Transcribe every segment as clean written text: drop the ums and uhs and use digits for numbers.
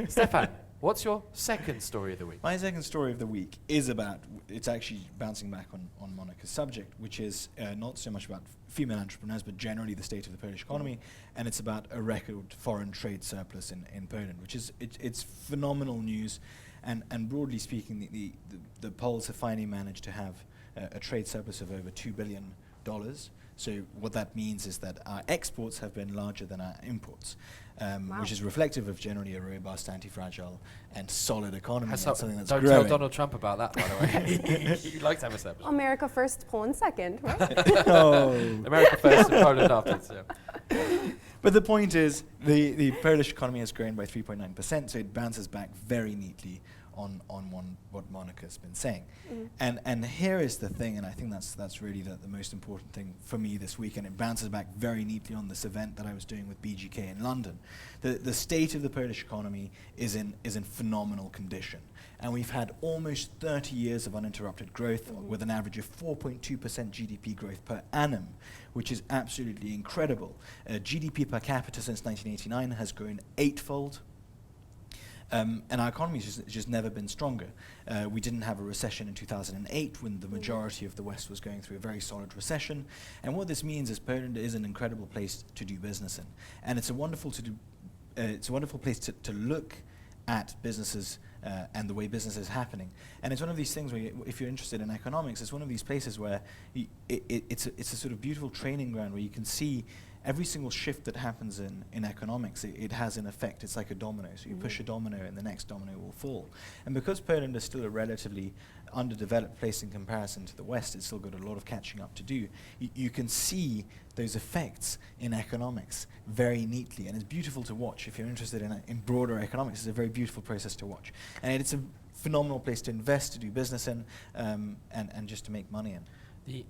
Stefan, what's your second story of the week? My second story of the week is it's actually bouncing back on Monica's subject, which is not so much about female entrepreneurs, but generally the state of the Polish economy, and it's about a record foreign trade surplus in Poland, which is, it's phenomenal news, and broadly speaking, the Poles have finally managed to have a trade surplus of over $2 billion. So what that means is that our exports have been larger than our imports, which is reflective of generally a robust, anti-fragile, and solid economy. And something that's don't growing. tell Donald Trump about that, by the way. He'd like to have a surplus. America first, Poland second, right? Oh. America first and Poland afterwards. Yeah. But the point is, the Polish economy has grown by 3.9%, so it bounces back very neatly on what Monica's been saying. And here is the thing, and I think that's really the most important thing for me this week, and it bounces back very neatly on this event that I was doing with BGK in London. The state of the Polish economy is in phenomenal condition. And we've had almost 30 years of uninterrupted growth with an average of 4.2% GDP growth per annum, which is absolutely incredible. GDP per capita since 1989 has grown 8-fold. And our economy has just never been stronger. We didn't have a recession in 2008 when the majority of the West was going through a very solid recession. And what this means is Poland is an incredible place to do business in. And it's a wonderful place to look at businesses and the way business is happening. And it's one of these things where, if you're interested in economics, it's one of these places where it's a sort of beautiful training ground where you can see every single shift that happens in economics, it has an effect. It's like a domino. So you push a domino and the next domino will fall. And because Poland is still a relatively underdeveloped place in comparison to the West, it's still got a lot of catching up to do. You can see those effects in economics very neatly, and it's beautiful to watch. If you're interested in broader economics, it's a very beautiful process to watch. And it's a phenomenal place to invest, to do business in, and just to make money in.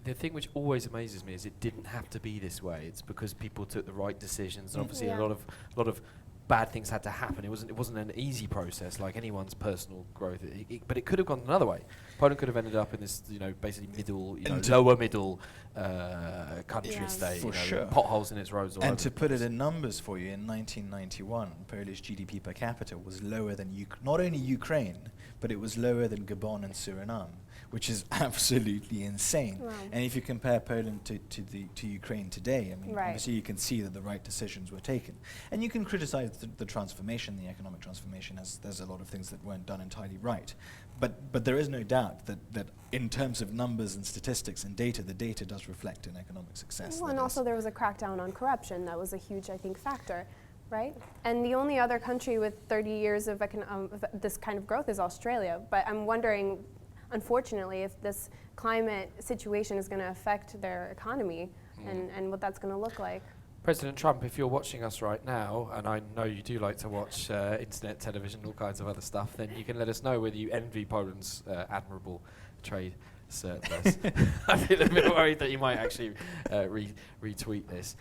The thing which always amazes me is it didn't have to be this way. It's because people took the right decisions. And obviously, a lot of bad things had to happen. It wasn't an easy process like anyone's personal growth. But it could have gone another way. Poland could have ended up in this, basically middle, lower middle country state. For sure. Potholes in its roads. And to put it in numbers for you, in 1991, Polish GDP per capita was lower than not only Ukraine, but it was lower than Gabon and Suriname, which is absolutely insane. Wow. And if you compare Poland to Ukraine today, I mean, obviously you can see that the right decisions were taken. And you can criticize the transformation, the economic transformation, as there's a lot of things that weren't done entirely right. But there is no doubt that in terms of numbers and statistics and data, the data does reflect an economic success. Well, and also there was a crackdown on corruption. That was a huge, I think, factor. Right? And the only other country with 30 years of this kind of growth is Australia. But I'm wondering, unfortunately, if this climate situation is going to affect their economy and what that's going to look like. President Trump, if you're watching us right now, and I know you do like to watch internet, television, all kinds of other stuff, then you can let us know whether you envy Poland's admirable trade surplus. I feel a bit worried that you might actually retweet this.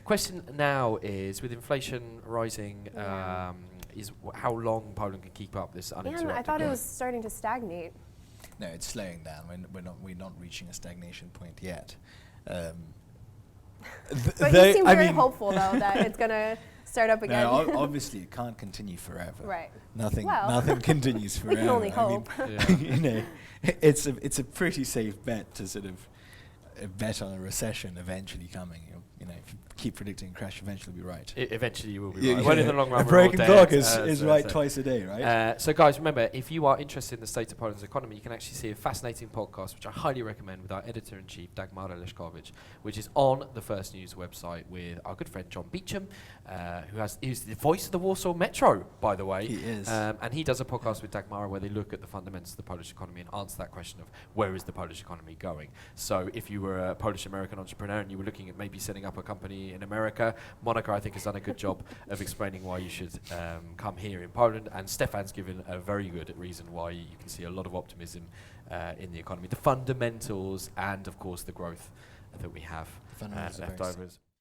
Question now is, with inflation rising, is how long Poland can keep up this uninterrupted I thought growth? it was starting to stagnate. No, it's slowing down. We're not reaching a stagnation point yet. But you seem very hopeful, though, that it's going to start up again. No, obviously it can't continue forever. Right. Nothing continues forever. We can only hope. It's a pretty safe bet to sort of bet on a recession eventually coming. If you keep predicting a crash, eventually you'll be right. Eventually you will be right. Well, in the long run, a broken clock is right twice a day, right? So guys, remember, if you are interested in the state of Poland's economy, you can actually see a fascinating podcast, which I highly recommend, with our editor-in-chief, Dagmara Leszkowicz, which is on the First News website with our good friend John Beecham, who's the voice of the Warsaw Metro, by the way. He is. And he does a podcast with Dagmara where they look at the fundamentals of the Polish economy and answer that question of where is the Polish economy going. So if you were a Polish-American entrepreneur and you were looking at maybe setting up a company in America, Monica, I think, has done a good job of explaining why you should come here in Poland, and Stefan's given a very good reason why you can see a lot of optimism in the economy, the fundamentals, and of course the growth that we have left over.